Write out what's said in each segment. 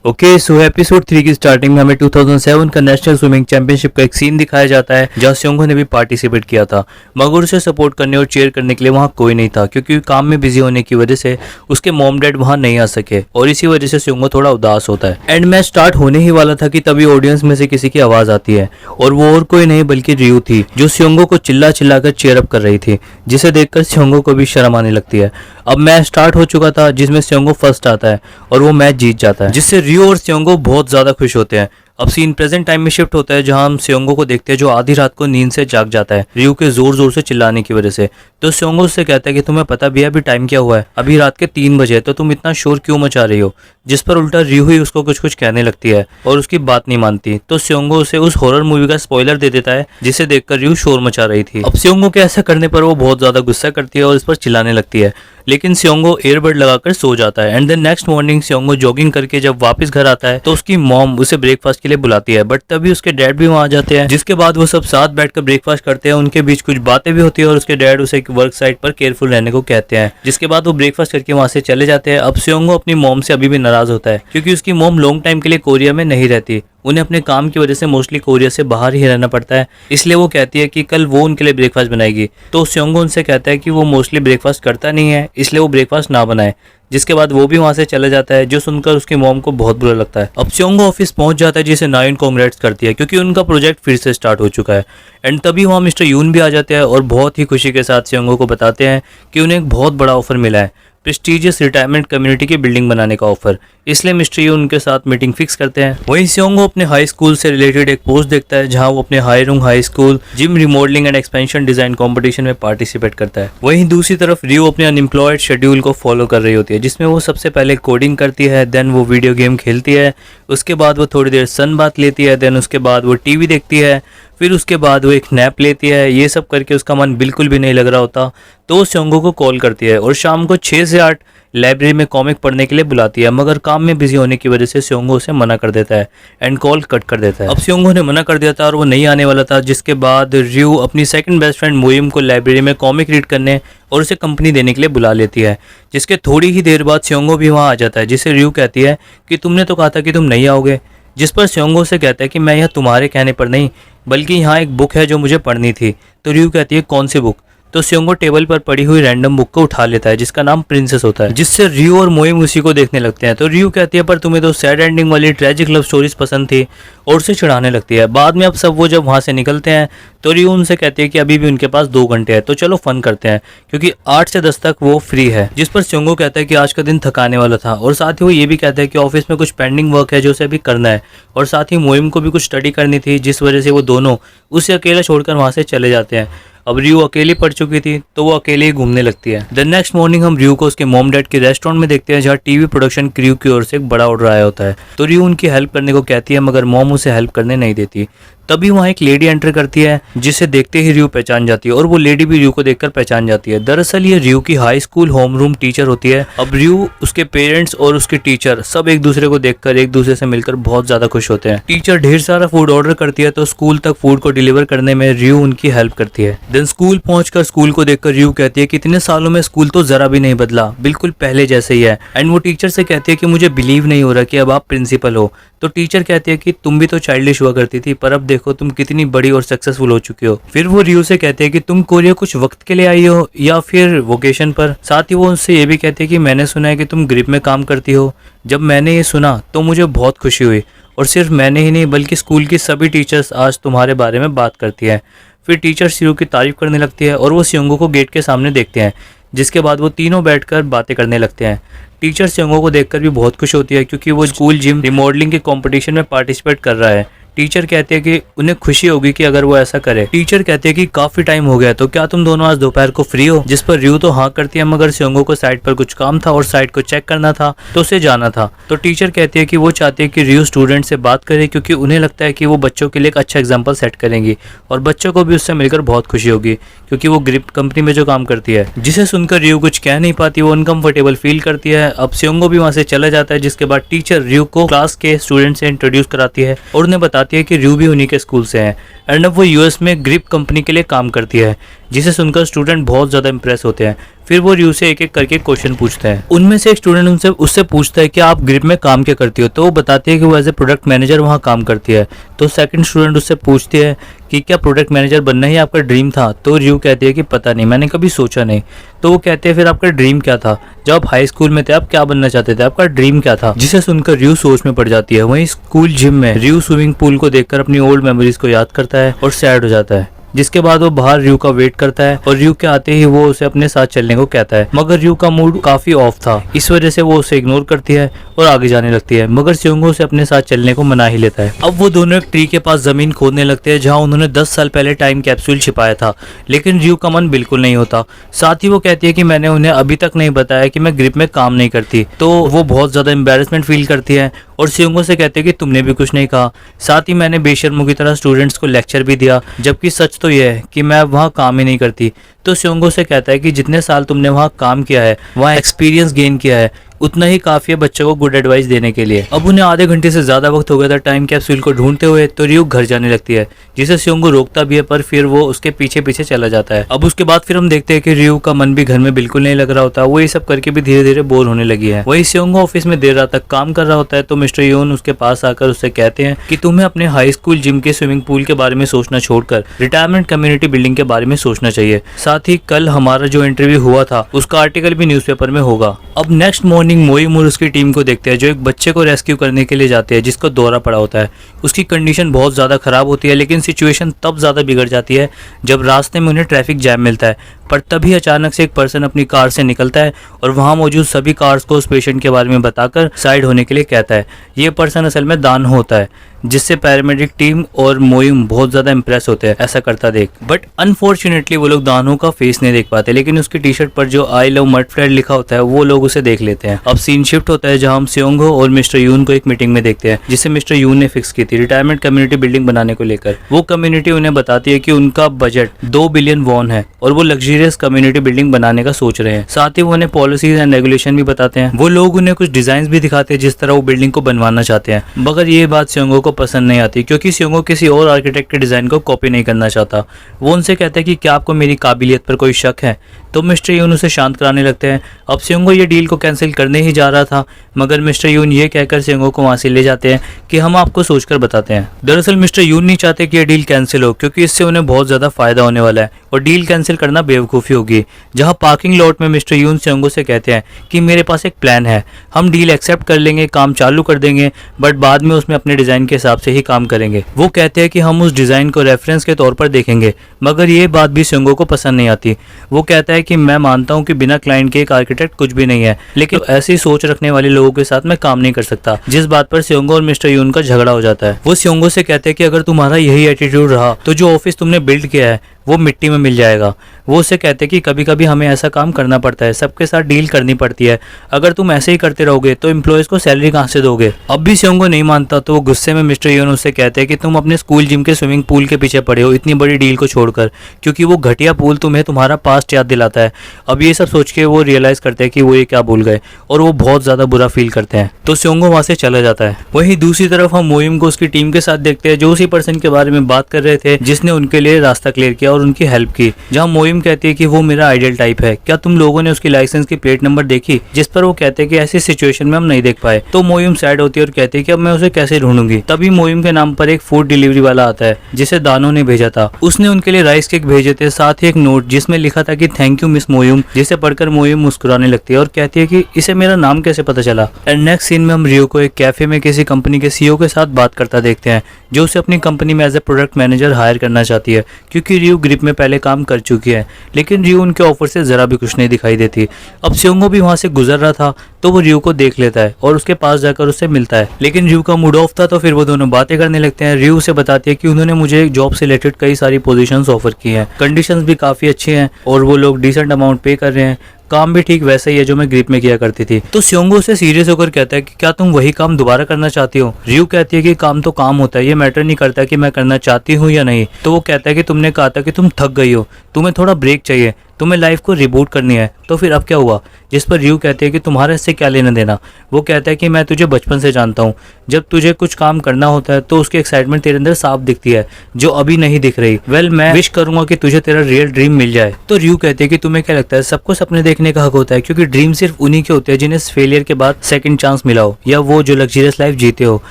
Okay so episode 3 की starting में हमें 2007 का नेशनल स्विमिंग चैंपियनशिप का एक सीन दिखाया जाता है जहां स्योंगो ने भी पार्टिसिपेट किया था, मगर उसे सपोर्ट करने और चीयर करने के लिए वहां कोई नहीं था क्योंकि काम में बिजी होने की वजह से उसके मॉम डैड वहां नहीं आ सके और इसी वजह से स्योंगो थोड़ा उदास होता है। एंड मैच स्टार्ट होने ही वाला था कि तभी ऑडियंस में से किसी की आवाज आती है और वो और कोई नहीं बल्कि रियू थी जो स्योंगो को चिल्ला चिल्लाकर चीयर अप कर रही थी, जिसे देखकर स्योंगो को भी शर्म आने लगती है। अब मैच स्टार्ट हो चुका था जिसमें स्योंगो फर्स्ट आता है और वो मैच जीत जाता है, जिससे रियो और स्योंगो बहुत ज्यादा खुश होते हैं। अब सीन प्रेजेंट टाइम में शिफ्ट होता है जहां हम स्योंगो को देखते हैं जो आधी रात को नींद से जाग जाता है रियो के जोर जोर से चिल्लाने की वजह से। तो स्योंगो उससे कहता है कि तुम्हें पता भी है अभी टाइम क्या हुआ है, अभी रात के 3 बजे, तो तुम इतना शोर क्यों मचा रही हो। जिस पर उल्टा रियो ही उसको कुछ कुछ कहने लगती है और उसकी बात नहीं मानती। तो स्योंगो उसे उस हॉरर मूवी का स्पॉइलर दे देता है जिसे देखकर रियो शोर मचा रही थी। अब स्योंगो के ऐसा करने पर वो बहुत ज्यादा गुस्सा करती है और इस पर चिल्लाने लगती है, लेकिन स्योंगो एयरबड लगाकर सो जाता है। एंड देन नेक्स्ट मॉर्निंग स्योंगो जॉगिंग करके जब वापस घर आता है तो उसकी मॉम उसे ब्रेकफास्ट के लिए बुलाती है, बट तभी उसके डैड भी वहां आ जाते हैं, जिसके बाद वो सब साथ बैठकर ब्रेकफास्ट करते हैं। उनके बीच कुछ बातें भी होती है और उसके डैड उसे एक वर्क साइट पर केयरफुल रहने को कहते हैं, जिसके बाद वो ब्रेकफास्ट करके वहां से चले जाते हैं। अब स्योंगो अपनी मॉम से अभी भी नाराज होता है क्योंकि उसकी मॉम लॉन्ग टाइम के लिए कोरिया में नहीं रहती, उन्हें अपने काम की वजह से मोस्टली कोरिया से बाहर ही रहना पड़ता है, इसलिए वो कहती है कि कल वो उनके लिए ब्रेकफास्ट बनाएगी। तो स्योंगो उनसे कहता है कि वो मोस्टली ब्रेकफास्ट करता नहीं है इसलिए वो ब्रेकफास्ट ना बनाए, जिसके बाद वो भी वहां से चले जाता है, जो सुनकर उसकी मॉम को बहुत बुरा लगता है। अब स्योंगो ऑफिस पहुंच जाता है जिसे नायुन कांग्रेट्स करती है क्योंकि उनका प्रोजेक्ट फिर से स्टार्ट हो चुका है। एंड तभी वहां मिस्टर यून भी आ जाते हैं और बहुत ही खुशी के साथ स्योंगो को बताते हैं कि उन्हें एक बहुत बड़ा ऑफर मिला है, प्रेस्टीजियस रिटायरमेंट कम्युनिटी की बिल्डिंग बनाने का ऑफर, इसलिए मिस्टर यू उनके साथ मीटिंग फिक्स करते हैं। वहीं स्योंगो अपने हाई स्कूल से रिलेटेड एक पोस्ट देखता है जहां वो अपने हाईरुंग high school gym remodeling and expansion design competition में पार्टिसिपेट करता है। वहीं दूसरी तरफ रियो अपने अनएम्प्लॉयड शेड्यूल को फॉलो कर रही होती है जिसमें वो सबसे पहले कोडिंग करती है, देन वो वीडियो गेम खेलती है, उसके बाद वो थोड़ी देर सन बात लेती है, देन उसके बाद वो टीवी देखती है, फिर उसके बाद वो एक नैप लेती है। ये सब करके उसका मन बिल्कुल भी नहीं लग रहा होता तो वो स्योंगो को कॉल करती है और शाम को 6 से 8 लाइब्रेरी में कॉमिक पढ़ने के लिए बुलाती है, मगर काम में बिजी होने की वजह से स्योंगो उसे मना कर देता है एंड कॉल कट कर देता है। अब स्योंगो ने मना कर दिया था और वो नहीं आने वाला था, जिसके बाद रियो अपनी सेकंड बेस्ट फ्रेंड मोइम को लाइब्रेरी में कॉमिक रीड करने और उसे कंपनी देने के लिए बुला लेती है, जिसके थोड़ी ही देर बाद स्योंगो भी वहाँ आ जाता है, जिसे रियो कहती है कि तुमने तो कहा था कि तुम नहीं आओगे, जिस पर स्योंगो से कहता है कि मैं यह तुम्हारे कहने पर नहीं बल्कि यहाँ एक बुक है जो मुझे पढ़नी थी। तो रियो कहती है कौन सी बुक। तो स्योंगो टेबल पर पड़ी हुई रैंडम बुक को उठा लेता है जिसका नाम प्रिंसेस होता है, जिससे रियो और मोइम उसी को देखने लगते हैं। तो रियो कहती है पर तुम्हें तो सैड एंडिंग वाली ट्रेजिक लव स्टोरीज पसंद थी और उसे चिढ़ाने लगती है। बाद में अब सब वो जब वहां से निकलते हैं तो रियो उनसे कहती है कि अभी भी उनके पास 2 घंटे हैं तो चलो फन करते हैं क्योंकि 8 से 10 तक वो फ्री है, जिस पर स्योंगो कहता है कि आज का दिन थकाने वाला था और साथ ही वो ये भी कहता है कि ऑफिस में कुछ पेंडिंग वर्क है जो उसे अभी करना है और साथ ही मोइम को भी कुछ स्टडी करनी थी, जिस वजह से वो दोनों उसे अकेला छोड़कर वहां से चले जाते हैं। अब रियो अकेली पड़ चुकी थी तो वो अकेले ही घूमने लगती है। द नेक्स्ट मॉर्निंग हम रियो को उसके मॉम डैड के रेस्टोरेंट में देखते हैं जहाँ टीवी प्रोडक्शन क्रू की ओर से एक बड़ा ऑर्डर आया होता है। तो रियो उनकी हेल्प करने को कहती है मगर मॉम उसे हेल्प करने नहीं देती। तभी वहाँ एक लेडी एंटर करती है जिसे देखते ही रियो पहचान जाती है और वो लेडी भी रियो को देखकर पहचान जाती है। दरअसल ये रियो की हाई स्कूल होमरूम टीचर होती है। अब रियो, उसके पेरेंट्स और उसके टीचर सब एक दूसरे को देखकर एक दूसरे से मिलकर बहुत ज्यादा खुश होते हैं। टीचर ढेर सारा फूड ऑर्डर करती है तो स्कूल तक फूड को डिलीवर करने में रियो उनकी हेल्प करती है। देन स्कूल पहुंचकर स्कूल को देखकर रियो कहती है कि इतने सालों में स्कूल तो जरा भी नहीं बदला, बिल्कुल पहले जैसे ही है। एंड वो टीचर से कहती है कि मुझे बिलीव नहीं हो रहा कि अब आप प्रिंसिपल हो। तो टीचर कहती है कि तुम भी तो चाइल्डिश हुआ करती थी पर अब देखो तुम कितनी बड़ी और सक्सेसफुल हो चुके हो। फिर वो रियो से कहते हैं कि तुम कोरिया कुछ वक्त के लिए आई हो या फिर वोकेशन पर। साथ ही वो उनसे ये भी कहते हैं कि मैंने सुना है कि तुम ग्रिप में काम करती हो। जब मैंने ये सुना तो मुझे बहुत खुशी हुई और सिर्फ मैंने ही नहीं बल्कि स्कूल की सभी टीचर्स आज तुम्हारे बारे में बात करती है। फिर टीचर रियो की तारीफ करने लगती है और वो स्योंगो को गेट के सामने देखते हैं, जिसके बाद वो तीनों बैठकर बातें करने लगते हैं। टीचर स्योंगो को देखकर भी बहुत खुश होती है क्योंकि वो स्कूल जिम रिमॉडलिंग के कंपटीशन में पार्टिसिपेट कर रहा है। टीचर कहते हैं कि उन्हें खुशी होगी कि अगर वो ऐसा करे। टीचर कहते हैं कि काफी टाइम हो गया तो क्या तुम दोनों आज दोपहर को फ्री हो, जिस पर रियो तो हाँ करती है मगर स्योंगो को साइट पर कुछ काम था और साइट को चेक करना था तो उसे जाना था। तो टीचर कहती है कि वो चाहती है कि रियो स्टूडेंट से बात करे क्योंकि उन्हें लगता है कि वो बच्चों के लिए एक अच्छा एग्जाम्पल सेट करेंगी और बच्चों को भी उससे मिलकर बहुत खुशी होगी क्योंकि वो ग्रिप कंपनी में जो काम करती है। जिसे सुनकर रियो कुछ कह नहीं पाती, वो अनकंफर्टेबल फील करती है। अब स्योंगो भी वहां से चला जाता है, जिसके बाद टीचर रियो को क्लास के स्टूडेंट से इंट्रोड्यूस कराती है और उन्हें बताती है कि रियो भी के स्कूल से है एंड अब वो यूएस में ग्रिप कंपनी के लिए काम करती है, जिसे सुनकर स्टूडेंट बहुत ज़्यादा इंप्रेस होते हैं। फिर वो रियू से एक एक करके क्वेश्चन पूछते हैं। उनमें से एक स्टूडेंट उससे पूछता है कि आप ग्रिप में काम क्या करती हो, तो वो बताती है कि वो एज ए प्रोडक्ट मैनेजर वहाँ काम करती है। तो सेकंड स्टूडेंट उससे पूछती है कि क्या प्रोडक्ट मैनेजर बनना ही आपका ड्रीम था, तो रियू कहती है कि पता नहीं, मैंने कभी सोचा नहीं। तो वो कहते हैं फिर आपका ड्रीम क्या था, जब आप हाई स्कूल में थे आप क्या बनना चाहते थे, आपका ड्रीम क्या था। जिसे सुनकर रियू सोच में पड़ जाती है। वहीं स्कूल जिम में रियू स्विमिंग पूल को देखकर अपनी ओल्ड मेमोरीज को याद करता है और सैड हो जाता है। जिसके बाद वो बाहर रियू का वेट करता है और रियू के आते ही वो उसे अपने साथ चलने को कहता है, मगर रियू का मूड काफी ऑफ था, इस वजह से वो उसे इग्नोर करती है और आगे जाने लगती है। मगर स्योंगो उसे अपने साथ चलने को मना ही लेता है। अब वो दोनों एक ट्री के पास जमीन खोदने लगते हैं जहाँ उन्होंने 10 साल पहले टाइम कैप्सूल छिपाया था, लेकिन रियू का मन बिल्कुल नहीं होता। साथ ही वो कहती है कि मैंने उन्हें अभी तक नहीं बताया कि मैं ग्रिप में काम नहीं करती, तो वो बहुत ज्यादा एम्बेरसमेंट फील करती है और स्योंगो से कहते हैं कि तुमने भी कुछ नहीं कहा। साथ ही मैंने बेशर्मों की तरह स्टूडेंट्स को लेक्चर भी दिया, जबकि सच तो यह है कि मैं वहाँ काम ही नहीं करती। तो स्योंगो से कहता है कि जितने साल तुमने वहाँ काम किया है, वहाँ एक्सपीरियंस गेन किया है, उतना ही काफी है बच्चों को गुड एडवाइस देने के लिए। अब उन्हें आधे घंटे से ज्यादा वक्त हो गया था टाइम कैप्सूल को ढूंढते हुए, तो रियू घर जाने लगती है, जिसे स्योंगो रोकता भी है, पर फिर वो उसके पीछे पीछे चला जाता है। अब उसके बाद फिर हम देखते हैं कि रियू का मन भी घर में बिल्कुल नहीं लग रहा होता, वो ये सब करके भी धीरे धीरे बोर होने लगी है। वही स्योंगो ऑफिस में देर रात तक काम कर रहा होता है, तो मिस्टर यून उसके पास आकर उससे कहते हैं कि तुम्हें अपने हाई स्कूल जिम के स्विमिंग पूल के बारे में सोचना छोड़कर रिटायरमेंट कम्युनिटी बिल्डिंग के बारे में सोचना चाहिए। साथ ही कल हमारा जो इंटरव्यू हुआ था उसका आर्टिकल भी न्यूज़पेपर में होगा। अब नेक्स्ट मॉर्निंग मोईम और उसकी टीम को देखते हैं जो एक बच्चे को रेस्क्यू करने के लिए जाते हैं जिसको दौरा पड़ा होता है। उसकी कंडीशन बहुत ज़्यादा खराब होती है, लेकिन सिचुएशन तब ज़्यादा बिगड़ जाती है जब रास्ते में उन्हें ट्रैफिक जैम मिलता है। पर तभी अचानक से एक पर्सन अपनी कार से निकलता है और वहाँ मौजूद सभी कार्स को उस पेशेंट के बारे में बताकर साइड होने के लिए कहता है। ये पर्सन असल में दान होता है, जिससे पैरामेडिक टीम और मोइम बहुत ज़्यादा इंप्रेस होते हैं ऐसा करता देख। बट अनफॉर्चुनेटली वो लोग दानों का फेस नहीं देख पाते, लेकिन उसकी टी शर्ट पर जो आई लव मड फ्लैट लिखा होता है वो लोग उसे देख लेते हैं। अब सीन शिफ्ट होता है जहाँ हम स्योंगो और मिस्टर यून को एक मीटिंग में देखते हैं, जिसे मिस्टर यून ने फिक्स की थी रिटायरमेंट कम्युनिटी बिल्डिंग बनाने को लेकर। वो कम्युनिटी उन्हें बताती है कि उनका बजट 2 बिलियन वॉन है और वो लग्जरियस कम्युनिटी बिल्डिंग बनाने का सोच रहे हैं। साथ ही वो उन्हें पॉलिसीज एंड रेगुलेशन भी बताते हैं। वो लोग उन्हें कुछ डिजाइन भी दिखाते हैं जिस तरह वो बिल्डिंग को बनवाना चाहते हैं, मगर ये बात स्योंगो को पसंद नहीं आती क्योंकि स्योंगो किसी और आर्किटेक्ट के डिजाइन को कॉपी नहीं करना चाहता। वो उनसे कहता है कि क्या आपको मेरी काबिलियत पर कोई शक है, तो मिस्टर यून उसे शांत कराने लगते हैं। अब स्योंगो ये डील को कैंसिल करने ही जा रहा था, मगर मिस्टर यून ये कहकर स्योंगो को वहां से ले जाते हैं कि हम आपको सोचकर बताते हैं। दरअसल मिस्टर यून नहीं चाहते कि ये डील कैंसिल हो क्योंकि इससे उन्हें बहुत ज्यादा फायदा होने वाला है और डील कैंसिल करना बेवकूफ़ी होगी। जहां पार्किंग लॉट में मिस्टर यून स्योंगो से कहते हैं कि मेरे पास एक प्लान है, हम डील एक्सेप्ट कर लेंगे, काम चालू कर देंगे, बट बाद में उसमें अपने डिजाइन के हिसाब से ही काम करेंगे। वो कहते हैं कि हम उस डिजाइन को रेफरेंस के तौर पर देखेंगे, मगर ये बात भी स्योंगो को पसंद नहीं आती। वो कहता है कि मैं मानता हूँ कि बिना क्लाइंट के एक आर्किटेक्ट कुछ भी नहीं है, लेकिन ऐसी सोच रखने वाले लोगों के साथ मैं काम नहीं कर सकता। जिस बात पर स्योंगो और मिस्टर यून का झगड़ा हो जाता है। वो स्योंगो से कहते हैं कि अगर तुम्हारा यही एटीट्यूड रहा तो जो ऑफिस तुमने बिल्ड किया है वो मिट्टी में मिल जाएगा। वो उससे कहते हैं कि कभी कभी हमें ऐसा काम करना पड़ता है, सबके साथ डील करनी पड़ती है, अगर तुम ऐसे ही करते रहोगे तो एम्प्लॉयज को सैलरी कहाँ से दोगे। अब भी स्योंगो नहीं मानता, तो वो गुस्से में मिस्टर यून उससे कहते हैं कि तुम अपने स्कूल जिम के स्विमिंग पूल के पीछे पड़े हो इतनी बड़ी डील को छोड़कर, क्योंकि वो घटिया पूल तुम्हें तुम्हारा पास्ट याद दिलाता है। अब ये सब सोच के वो रियलाइज करते हैं कि वो ये क्या भूल गए और वो बहुत ज्यादा बुरा फील करते हैं, तो स्योंगो वहां से चला जाता है। वहीं दूसरी तरफ हम मोइम को उसकी टीम के साथ देखते हैं जो उसी पर्सन के बारे में बात कर रहे थे जिसने उनके लिए रास्ता क्लियर किया और उनकी हेल्प की। जहां मोइम कहती है कि वो मेरा आइडियल टाइप है, क्या तुम लोगों ने उसकी लाइसेंस की प्लेट नंबर देखी, जिस पर वो कहते हैं कि ऐसी सिचुएशन में हम नहीं देख पाए। तो मोइम सैड होती है और कहती है कि अब मैं उसे कैसे ढूंढूंगी। तभी मोइम के नाम पर एक फूड डिलीवरी वाला आता है जिसे दानो ने भेजा था। उसने उनके लिए राइस केक भेजे थे, साथ ही एक नोट जिसमें लिखा था कि थैंक यू मिस मोइम, जिसे पढ़कर मोइम मुस्कुराने लगती है और कहती है कि इसे मेरा नाम कैसे पता चला। एंड नेक्स्ट सीन में हम रियो को एक कैफे में किसी कंपनी के सीईओ के साथ बात करता देखते हैं जो उसे अपनी कंपनी में as a product manager hire करना चाहती है क्योंकि रियो ग्रिप में पहले काम कर चुकी है, लेकिन रियो उनके ऑफर से जरा भी खुश नहीं दिखाई देती। अब स्योंगो भी वहां से गुजर रहा था तो वो रियो को देख लेता है और उसके पास जाकर उससे मिलता है, लेकिन रियो का मूड ऑफ था तो फिर वो दोनों बातें करने लगते हैं। रियो उसे बताती है कि उन्होंने मुझे एक जॉब से रिलेटेड कई सारी पोजीशंस ऑफर की हैं, कंडीशंस भी काफी अच्छी हैं और वो लोग डिसेंट अमाउंट पे कर रहे हैं, काम भी ठीक वैसा ही है जो मैं ग्रिप में किया करती थी। तो स्योंगो से सीरियस होकर कहता है कि क्या तुम वही काम दोबारा करना चाहती हो। रियो कहती है कि काम तो काम होता है, ये मैटर नहीं करता कि मैं करना चाहती हूँ या नहीं। तो वो कहता है कि तुमने कहा था कि तुम थक गई हो, तुम्हें थोड़ा ब्रेक चाहिए, तुम्हें लाइफ को रिबूट करनी है। तो फिर अब क्या हुआ? जिस पर रयू कहते हैं कि तुम्हारा इससे क्या लेना देना। वो कहता है कि मैं तुझे बचपन से जानता हूँ, जब तुझे कुछ काम करना होता है तो उसकी एक्साइटमेंट तेरे अंदर साफ दिखती है जो अभी नहीं दिख रही। वेल, मैं विश करूंगा कि तुझे तेरा रियल ड्रीम मिल जाए। तो रयू कहते हैं कि तुम्हें क्या लगता है सबको सपने देखने का हक होता है, क्योंकि ड्रीम सिर्फ उन्हीं के होते हैं जिन्हें फेलियर के बाद सेकंड चांस मिला हो या वो जो लग्जरियस लाइफ जीते हो।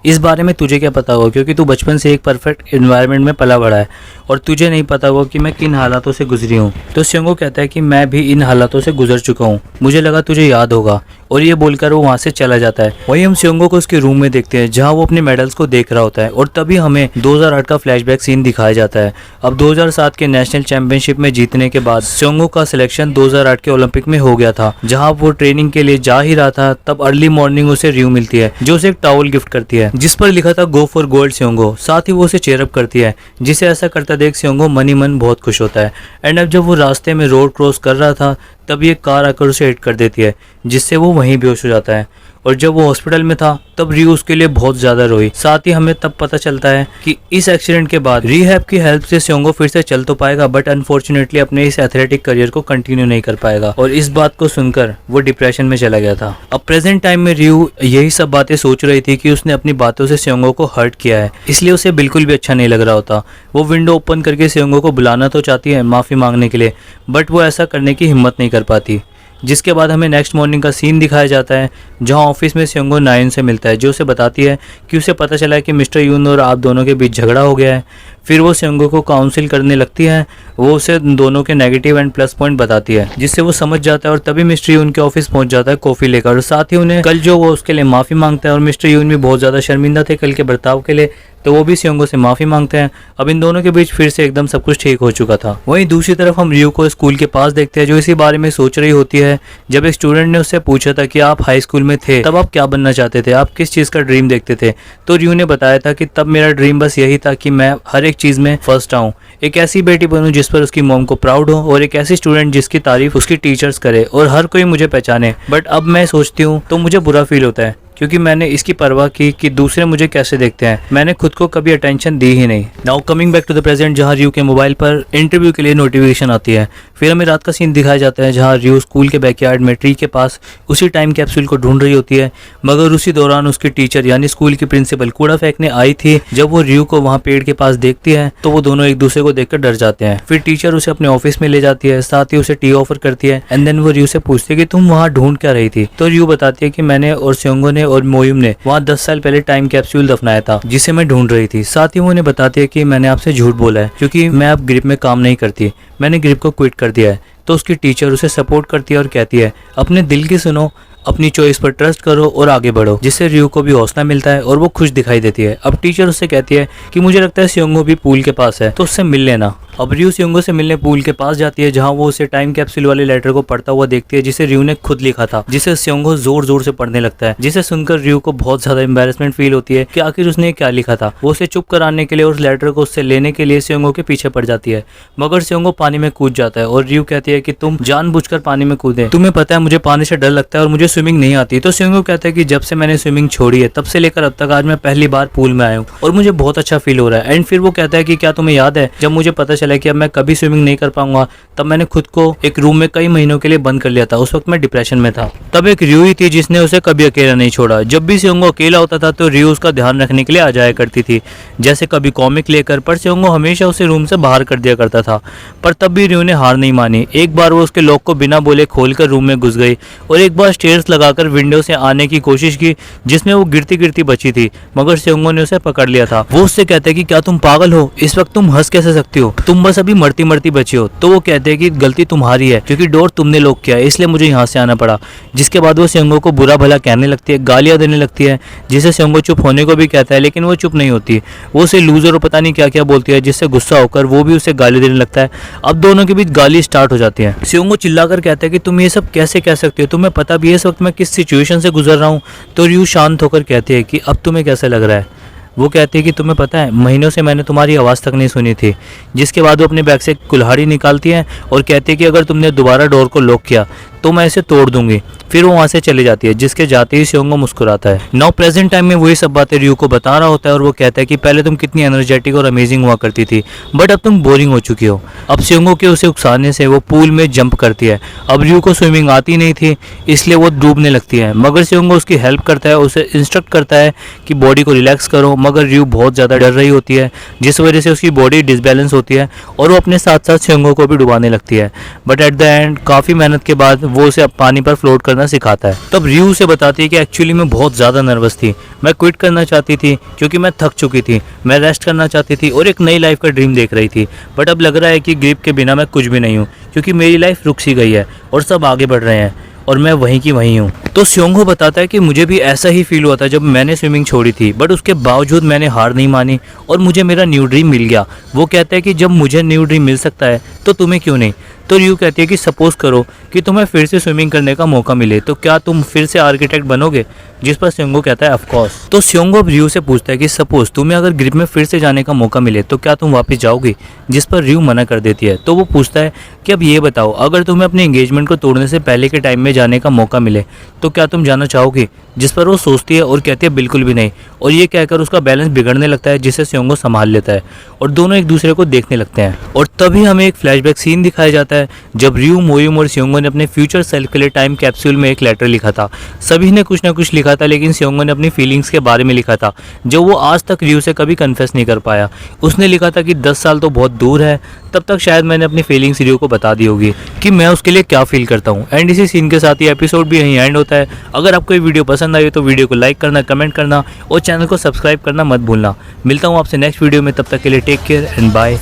इस बारे में तुझे क्या पता होगा, क्योंकि तू बचपन से एक परफेक्ट एनवायरनमेंट में पला बड़ा है और तुझे नहीं पता होगा कि मैं किन हालातों से गुजरी हूँ। तो स्योंगो कहता है कि मैं भी इन हालातों से गुजर चुका हूँ, मुझे लगा तुझे याद होगा, और ये बोलकर वो वहाँ से चला जाता है। वहीं हम स्योंगो को उसके रूम में देखते हैं जहाँ वो अपने मेडल्स को देख रहा होता है, और तभी हमें 2008 का फ्लैशबैक सीन दिखाया जाता है। अब 2007 के नेशनल चैंपियनशिप में जीतने के बाद स्योंगो का सिलेक्शन 2008 के ओलंपिक में हो गया था। जहाँ वो ट्रेनिंग के लिए जा ही रहा था तब अर्ली मॉर्निंग उसे रयू मिलती है जो उसे एक टॉवल गिफ्ट करती है जिस पर लिखा था गो फॉर गोल्ड स्योंगो। साथ ही वो उसे चेयरअप करती है, जिसे ऐसा करता देख स्योंगो मन ही मन बहुत खुश होता है। एंड अब जब वो रास्ते में रोड क्रॉस कर रहा था तब ये कार आकर उसे हिट कर देती है, जिससे वो वहीं बेहोश हो जाता है। और जब वो हॉस्पिटल में था तब रयू उसके लिए बहुत ज्यादा रोई। साथ ही हमें तब पता चलता है कि इस एक्सीडेंट के बाद रिहैब की हेल्प से स्योंगो फिर से चल तो पाएगा, बट अनफॉर्चुनेटली अपने इस एथलेटिक करियर को कंटिन्यू नहीं कर पाएगा। और इस बात को सुनकर वो डिप्रेशन में चला गया था। अब प्रेजेंट टाइम में रयू यही सब बातें सोच रही थी कि उसने अपनी बातों से स्योंगो को हर्ट किया है, इसलिए उसे बिल्कुल भी अच्छा नहीं लग रहा होता। वो विंडो ओपन करके स्योंगो को बुलाना तो चाहती है माफी मांगने के लिए, बट वो ऐसा करने की हिम्मत नहीं कर पाती। जिसके बाद हमें नेक्स्ट मॉर्निंग का सीन दिखाया जाता है जहां ऑफिस में स्योंगो नायुन से मिलता है, जो उसे बताती है कि उसे पता चला है कि मिस्टर यून और आप दोनों के बीच झगड़ा हो गया है। फिर वो स्योंगो को काउंसिल करने लगती है, वो उसे दोनों के नेगेटिव एंड प्लस पॉइंट बताती है, जिससे वो समझ जाता है। और तभी मिस्टर यून के ऑफिस पहुंच जाता है कॉफी लेकर, और साथ ही उन्हें कल जो वो उसके लिए माफी मांगता है। और मिस्टर यून भी बहुत ज्यादा शर्मिंदा थे कल के बर्ताव के लिए, तो वो भी स्योंगो से माफी मांगते हैं। अब इन दोनों के बीच फिर से एकदम सब कुछ ठीक हो चुका था। वहीं दूसरी तरफ हम रयू को स्कूल के पास देखते हैं, जो इसी बारे में सोच रही होती है। जब एक स्टूडेंट ने उससे पूछा था कि आप हाई स्कूल में थे तब आप क्या बनना चाहते थे, आप किस चीज का ड्रीम देखते थे, तो रयू ने बताया था कि तब मेरा ड्रीम बस यही था कि मैं हर एक चीज में फर्स्ट आऊं, एक ऐसी बेटी बनूं जिस पर उसकी मॉम को प्राउड हो, और एक ऐसी स्टूडेंट जिसकी तारीफ उसकी टीचर्स करे और हर कोई मुझे पहचाने। बट अब मैं सोचती हूँ तो मुझे बुरा फील होता है, क्योंकि मैंने इसकी परवाह की कि दूसरे मुझे कैसे देखते हैं, मैंने खुद को कभी अटेंशन दी ही नहीं। Now coming back to the present, जहाँ रयू के मोबाइल पर इंटरव्यू के लिए नोटिफिकेशन आती है। फिर हमें रात का सीन दिखाया जाता है जहाँ रयू स्कूल के बैकयार्ड में ट्री के पास उसी टाइम कैप्सूल को ढूंढ रही होती है, मगर उसी दौरान उसकी टीचर यानी स्कूल की प्रिंसिपल कूड़ा फेंकने आई थी। जब वो रयू को वहाँ पेड़ के पास देखती है तो वो दोनों एक दूसरे को देखकर डर जाते हैं। फिर टीचर उसे अपने ऑफिस में ले जाती है, साथ ही उसे टी ऑफर करती है। एंड देन वो रयू से पूछती है कि तुम वहाँ ढूंढ क्या रही थी, तो रयू बताती है कि मैंने और स्योंगो ने और मोयुम ने वहाँ 10 साल पहले टाइम कैप्सूल दफनाया था जिसे मैं ढूंढ रही थी। साथ ही वो उन्हें बताती है कि मैंने आपसे झूठ बोला है, क्योंकि मैं अब ग्रिप में काम नहीं करती, मैंने ग्रिप को क्विट कर दिया है। तो उसकी टीचर उसे सपोर्ट करती है और कहती है अपने दिल की सुनो, अपनी चॉइस पर ट्रस्ट करो और आगे बढ़ो, जिससे रयू को भी हौसला मिलता है और वो खुश दिखाई देती है। अब टीचर उससे कहती है कि मुझे लगता है स्योंगो भी पूल के पास है, तो उससे मिल लेना। अब रयू स्योंगो से मिलने पूल के पास जाती है, जहां वो उसे टाइम कैप्सूल वाले लेटर को पढ़ता हुआ देखती है जिसे रयू ने खुद लिखा था, जिसे स्योंगो जोर जोर से पढ़ने लगता है, जिसे सुनकर रयू को बहुत ज्यादा एम्बैरेसमेंट फील होती है कि आखिर उसने क्या लिखा था। वो उसे चुप कराने के लिए उस लेटर को उससे लेने के लिए स्योंगो के पीछे पड़ जाती है, मगर स्योंगो पानी में कूद जाता है। और रयू कहती है कि तुम जानबूझकर पानी में कूदे, तुम्हें पता है मुझे पानी से डर लगता है और मुझे स्विमिंग नहीं आती। तो स्योंगो कहता है कि जब से मैंने स्विमिंग छोड़ी है तब से लेकर अब तक आज मैं पहली बार पूल में आया हूँ और मुझे बहुत अच्छा फील हो रहा है। एंड फिर वो कहता है कि क्या तुम्हें याद है जब मुझे पता चला कि अब मैं कभी स्विमिंग नहीं कर पाऊंगा, तब मैंने खुद को एक रूम में कई महीनों के लिए बंद कर लिया था। उस वक्त मैं डिप्रेशन में था। तब एक रयू ही थी जिसने उसे कभी अकेला नहीं छोड़ा। जब भी स्योंगो अकेला होता था तो रयू उसका ध्यान रखने के लिए आ जाया करती थी, जैसे कभी कॉमिक लेकर, पर स्योंगो हमेशा उसे रूम से बाहर कर दिया करता था। पर तब भी रयू ने हार नहीं मानी। एक बार वो उसके लॉक को बिना बोले खोलकर रूम में घुस गई और एक बार स्टेयर्स लगाकर विंडो से आने की कोशिश की, जिसमें वो गिरती गिरती बची थी, मगर स्योंगो ने उसे पकड़ लिया था। वो उससे कहते हैं कि क्या तुम पागल हो, इस वक्त तुम हंस कैसे सकती हो, तुम बस अभी मरती मरती बची हो। तो वो कहते हैं कि गलती तुम्हारी है, क्योंकि डोर तुमने लॉक किया है, इसलिए मुझे यहाँ से आना पड़ा। जिसके बाद वो स्योंगो को बुरा भला कहने लगती है, गालियां देने लगती है, जिसे स्योंगो चुप होने को भी कहता है, लेकिन वो चुप नहीं होती। वो उसे लूजर और पता नहीं क्या क्या बोलती है, जिससे गुस्सा होकर वो भी उसे गाली देने लगता है। अब दोनों के बीच गाली स्टार्ट हो जाती है। स्योंगो चिल्लाकर कहता है कि तुम ये सब कैसे कह सकते हो, तुम्हें पता भी है इस वक्त मैं किस सिचुएशन से गुजर रहा हूँ। तो रयू शांत होकर कहती है कि अब तुम्हें कैसा लग रहा है। वो कहती है कि तुम्हें पता है महीनों से मैंने तुम्हारी आवाज़ तक नहीं सुनी थी। जिसके बाद वो अपने बैग से कुल्हाड़ी निकालती है और कहती है कि अगर तुमने दोबारा डोर को लॉक किया तो मैं इसे तोड़ दूंगी। फिर वो वहाँ से चली जाती है, जिसके जाते ही स्योंगो मुस्कुराता है। नाउ प्रेजेंट टाइम में वही सब बातें रयू को बता रहा होता है और वो कहता है कि पहले तुम कितनी एनर्जेटिक और अमेजिंग हुआ करती थी, बट अब तुम बोरिंग हो चुकी हो। अब स्योंगो के उसे उकसाने से वो पूल में जंप करती है। अब रयू को स्विमिंग आती नहीं थी, इसलिए वो डूबने लगती है, मगर स्योंगो उसकी हेल्प करता है, उसे इंस्ट्रक्ट करता है कि बॉडी को रिलैक्स करो। मगर रयू बहुत ज़्यादा डर रही होती है, जिस वजह से उसकी बॉडी डिसबैलेंस होती है और वो अपने साथ साथ स्योंगो को भी डुबाने लगती है। बट एट द एंड काफ़ी मेहनत के बाद वो उसे अब पानी पर फ्लोट करना सिखाता है। तब रयू उसे बताती है कि एक्चुअली मैं बहुत ज़्यादा नर्वस थी, मैं क्विट करना चाहती थी क्योंकि मैं थक चुकी थी, मैं रेस्ट करना चाहती थी और एक नई लाइफ का ड्रीम देख रही थी। बट अब लग रहा है कि ग्रिप के बिना मैं कुछ भी नहीं हूँ, क्योंकि मेरी लाइफ रुक सी गई है और सब आगे बढ़ रहे हैं और मैं वहीं की वहीं हूँ। तो स्योंगो बताता है कि मुझे भी ऐसा ही फील हुआ था जब मैंने स्विमिंग छोड़ी थी, बट उसके बावजूद मैंने हार नहीं मानी और मुझे मेरा न्यू ड्रीम मिल गया। वो कहता है कि जब मुझे न्यू ड्रीम मिल सकता है तो तुम्हें क्यों नहीं। तो रयू कहती है कि सपोज करो कि तुम्हें फिर से स्विमिंग करने का मौका मिले, तो क्या तुम फिर से आर्किटेक्ट बनोगे। जिस पर स्योंगो कहता है ऑफ कोर्स। तो स्योंगो रयू से पूछता है कि सपोज तुम्हें अगर ग्रिप में फिर से जाने का मौका मिले तो क्या तुम वापस जाओगी। जिस पर रयू मना कर देती है। तो वो पूछता है कि अब ये बताओ, अगर तुम्हें अपने एंगेजमेंट को तोड़ने से पहले के टाइम में जाने का मौका मिले तो क्या तुम जाना चाहोगी। जिस पर वो सोचती है और कहती है बिल्कुल भी नहीं, और ये कहकर उसका बैलेंस बिगड़ने लगता है, जिसे स्योंगो संभाल लेता है और दोनों एक दूसरे को देखने लगते हैं। और तभी हमें एक फ्लैशबैक सीन दिखाया जाता है जब रयू, मोयुम और स्योंगो ने अपने फ्यूचर सेल्फ के लिए टाइम कैप्सूल में एक लेटर लिखा था। सभी ने कुछ ना कुछ लिखा था, लेकिन स्योंगो ने अपनी फीलिंग्स के बारे में लिखा था जो वो आज तक रयू से कभी कन्फेस नहीं कर पाया। उसने लिखा था कि 10 साल तो बहुत दूर है, तब तक शायद मैंने अपनी फीलिंग्स रयू को बता दी होगी कि मैं उसके लिए क्या फील करता हूँ। एंड इसी सीन के साथ ही एपिसोड भी यहीं एंड होता है। अगर आपको ये वीडियो पसंद आई तो वीडियो को लाइक करना, कमेंट करना और चैनल को सब्सक्राइब करना मत भूलना। मिलता हूँ आपसे नेक्स्ट वीडियो में, तब तक के लिए टेक केयर एंड बाय।